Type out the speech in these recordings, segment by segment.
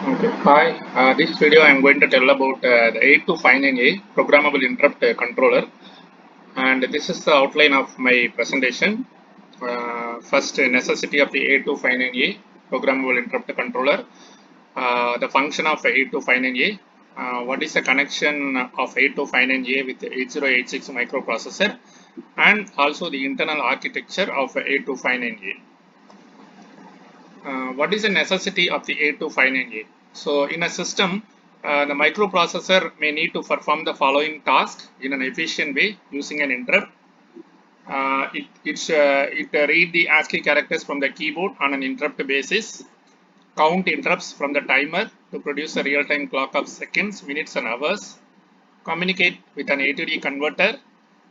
Okay. Hi, this video I am going to tell about the 8259A programmable interrupt controller, and this is the outline of my presentation. First, necessity of the 8259A programmable interrupt controller, the function of 8259A, what is the connection of 8259A with 8086 microprocessor, and also the internal architecture of 8259A. What is the necessity of the 8259A? So in a system, the microprocessor may need to perform the following task in an efficient way using an interrupt. It read the ASCII characters from the keyboard on an interrupt basis, count interrupts from the timer to produce a real-time clock of seconds, minutes and hours, communicate with an A to D converter,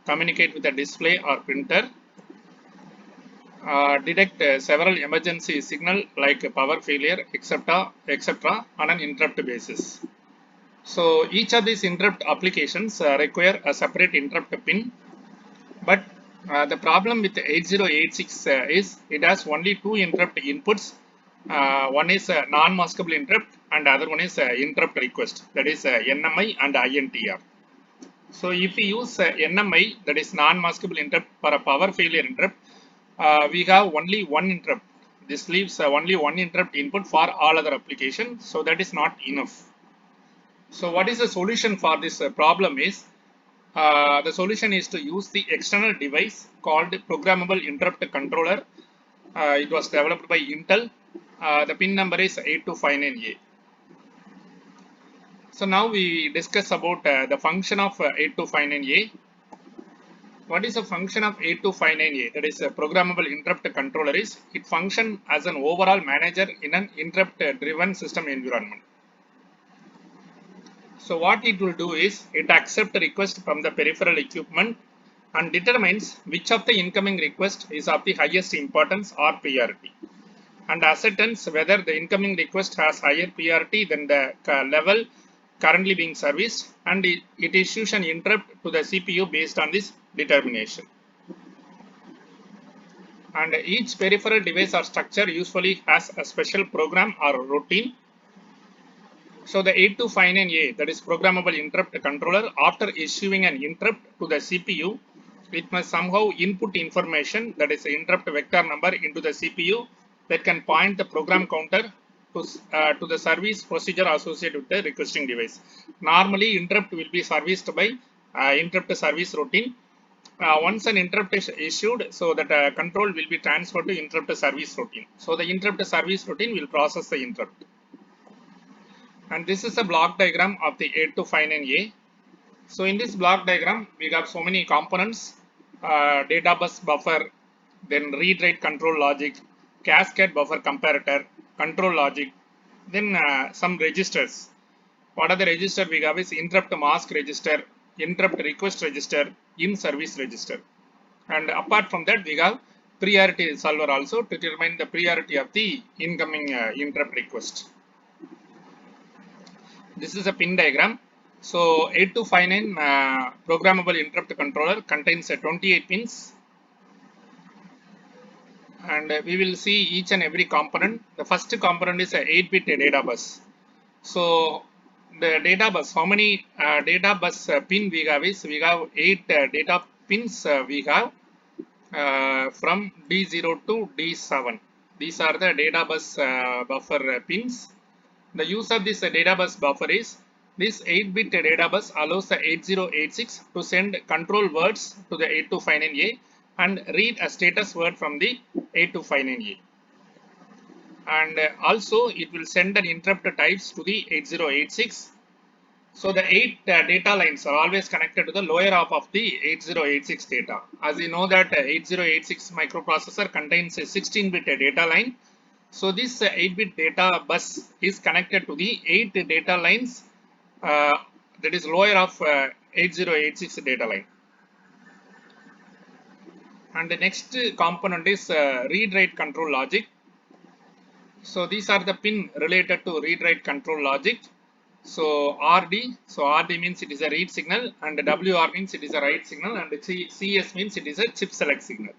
communicate with a display or printer, detect several emergency signal like power failure, etc. on an interrupt basis. So each of these interrupt applications require a separate interrupt pin, but the problem with 8086 is it has only two interrupt inputs. One is a non-maskable interrupt and the other one is interrupt request, that is NMI and INTR. So if we use NMI, that is non-maskable interrupt, for a power failure interrupt, we have only one interrupt. This leaves only one interrupt input for all other applications, so that is not enough. So what is the solution for this problem is, the solution is to use the external device called programmable interrupt controller. It was developed by Intel. The pin number is 8259A. So now we discuss about the function of 8259A. What is the function of 8259A? That is a programmable interrupt controller. Is it function as an overall manager in an interrupt driven system environment. So what it will do is it accepts a request from the peripheral equipment and determines which of the incoming request is of the highest importance or priority, and ascertains whether the incoming request has higher priority than the level currently being serviced, and it issues an interrupt to the CPU based on this determination. And each peripheral device or structure usually has a special program or routine. So the 8259A, that is programmable interrupt controller, after issuing an interrupt to the CPU, it must somehow input information, that is the interrupt vector number, into the CPU that can point the program counter to the service procedure associated with the requesting device. Normally, interrupt will be serviced by interrupt service routine. Once an interrupt is issued, so that control will be transferred to interrupt service routine. So the interrupt service routine will process the interrupt. And this is a block diagram of the 8259A. So in this block diagram, we got so many components: data bus buffer, then read-write control logic, cascade buffer comparator, control logic, then some registers. What are the registers we have is interrupt mask register, interrupt request register, in service register. And apart from that, we have priority solver also to determine the priority of the incoming interrupt request. This is a pin diagram. So 8259 programmable interrupt controller contains 28 pins, and we will see each and every component. The first component is a 8-bit data bus. So the data bus, how many data bus pin we have is, we have 8 data pins we have from D0 to D7. These are the data bus buffer pins. The use of this data bus buffer is, this 8-bit data bus allows the 8086 to send control words to the 8259A and read a status word from the 8259A. And also it will send an interrupt types to the 8086. So the 8 data lines are always connected to the lower half of the 8086 data. As you know that 8086 microprocessor contains a 16-bit data line. So this 8-bit data bus is connected to the 8 data lines that is lower of 8086 data line. And the next component is read-write control logic. So these are the pin related to read-write control logic. So RD, means it is a read signal, and WR means it is a write signal, and CS means it is a chip select signal.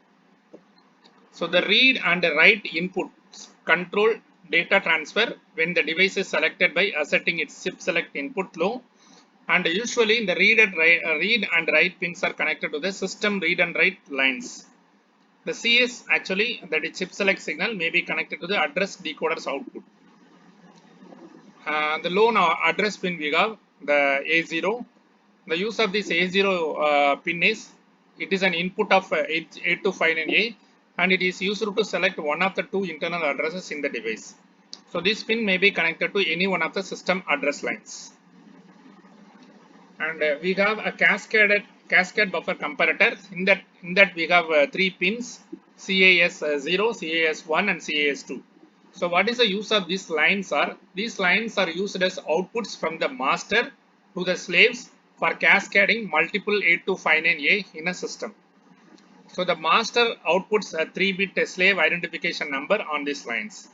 So the read and the write inputs control data transfer when the device is selected by asserting its chip select input low, and usually the read and write pins are connected to the system read and write lines. The CS actually, that is chip select signal, may be connected to the address decoder's output. The low address pin we have the A0. The use of this A0 pin is, it is an input of 8259A, and it is used to select one of the two internal addresses in the device. So this pin may be connected to any one of the system address lines. And we have a cascade buffer comparator. In that we have three pins: CAS0, CAS1, and CAS2. So what is the use of these lines are? These lines are used as outputs from the master to the slaves for cascading multiple 8259A in a system. So the master outputs a 3-bit slave identification number on these lines.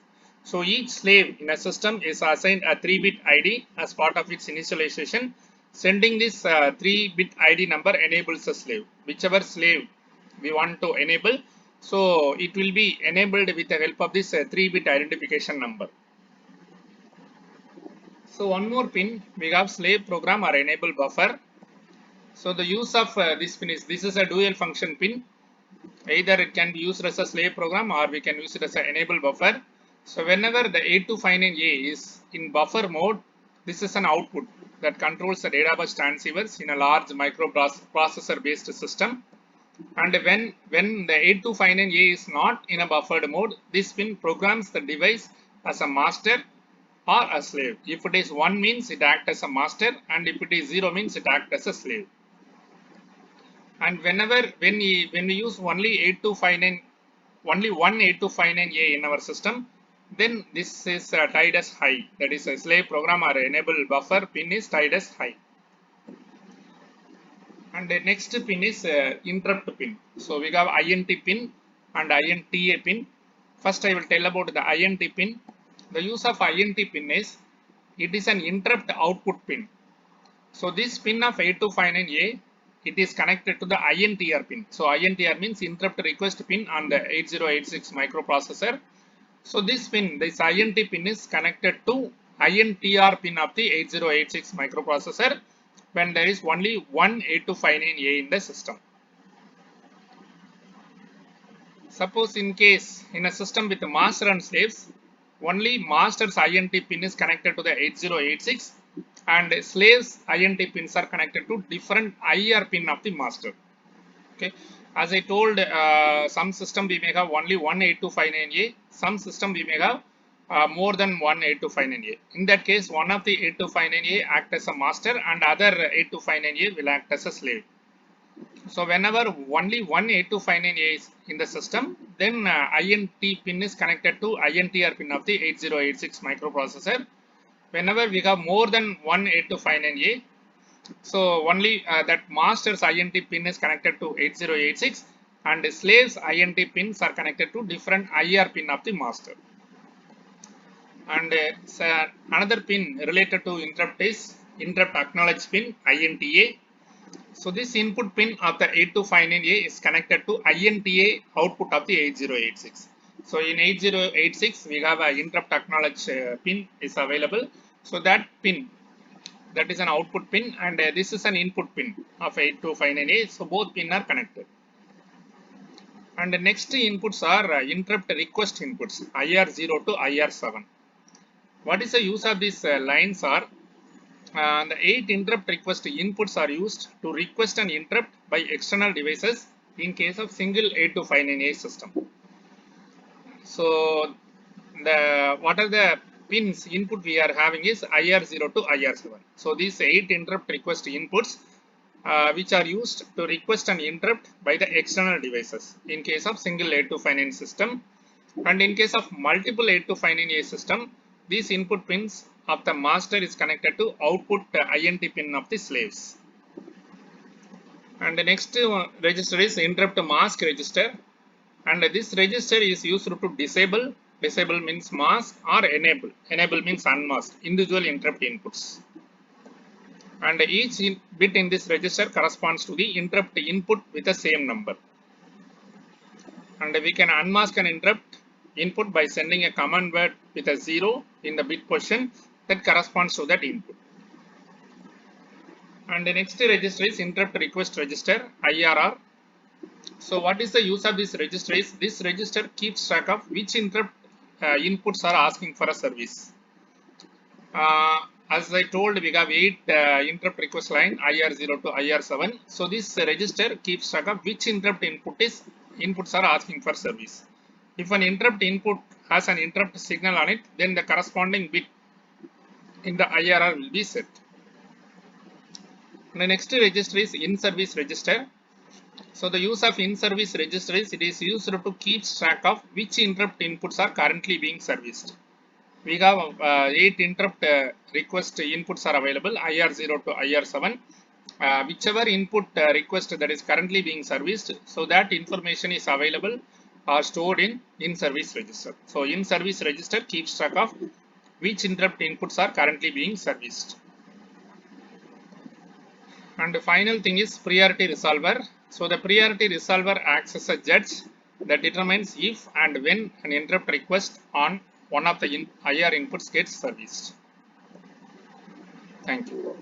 So each slave in a system is assigned a 3-bit ID as part of its initialization. Sending this 3-bit ID number enables a slave. Whichever slave we want to enable, so it will be enabled with the help of this 3-bit identification number. So one more pin, we have slave program or enable buffer. So the use of this pin is, this is a dual function pin. Either it can be used as a slave program or we can use it as an enable buffer. So whenever the 8259A is in buffer mode, this is an output that controls the data bus transceivers in a large microprocessor based system. And when the 8259A is not in a buffered mode, this pin programs the device as a master or a slave. If it is 1 means it acts as a master, and if it is 0 means it acts as a slave. And when we use only 8259, only one 8259A in our system, then this is tied as high. That is a slave program or enable buffer pin is tied as high. And the next pin is interrupt pin. So we have INT pin and INTA pin. First I will tell about the INT pin. The use of INT pin is, it is an interrupt output pin. So this pin of 8259A, it is connected to the INTR pin. So INTR means interrupt request pin on the 8086 microprocessor. So this pin, this INT pin is connected to INTR pin of the 8086 microprocessor when there is only one 8259A in the system. Suppose in case in a system with master and slaves, only master's INT pin is connected to the 8086 and slaves INT pins are connected to different IR pin of the master. Okay, as I told, some system we may have only one 8259A, some system we may have more than one 8259A. In that case, one of the 8259A act as a master and other 8259A will act as a slave. So whenever only one 8259A is in the system, then INT pin is connected to INTR pin of the 8086 microprocessor. Whenever we have more than one 8259A, so only that master's INT pin is connected to 8086 and slaves INT pins are connected to different IR pin of the master. And another pin related to interrupt is interrupt acknowledge pin, INTA. So this input pin of the 8259A is connected to INTA output of the 8086. So in 8086 we have a interrupt acknowledge pin is available. So that pin, that is an output pin, and this is an input pin of 8259A. So both pins are connected. And the next inputs are interrupt request inputs, IR0 to IR7. What is the use of these lines are? The 8 interrupt request inputs are used to request an interrupt by external devices in case of single 8259A system. So what are the pins input we are having is IR0 to IR7. So these 8 interrupt request inputs which are used to request an interrupt by the external devices in case of single 8259A system, and in case of multiple 8259A system, these input pins of the master is connected to output INT pin of the slaves. And the next register is interrupt mask register, and this register is used to disable. Disable means mask, or enable. Enable means unmask individual interrupt inputs. And each bit in this register corresponds to the interrupt input with the same number. And we can unmask an interrupt input by sending a command word with a 0 in the bit position that corresponds to that input. And the next register is interrupt request register, IRR. So what is the use of this register is, this register keeps track of which interrupt inputs are asking for a service. As I told, we have 8 interrupt request line, IR0 to IR7. So this register keeps track of which interrupt inputs are asking for service. If an interrupt input has an interrupt signal on it, then the corresponding bit in the IRR will be set. And the next register is in-service register. So the use of in-service register is, it is used to keep track of which interrupt inputs are currently being serviced. We have 8 interrupt request inputs are available, IR0 to IR7. Whichever input request that is currently being serviced, so that information is available or stored in in-service register. So in-service register keeps track of which interrupt inputs are currently being serviced. And the final thing is priority resolver. So the priority resolver acts as a judge that determines if and when an interrupt request on one of the IR inputs gets serviced. Thank you.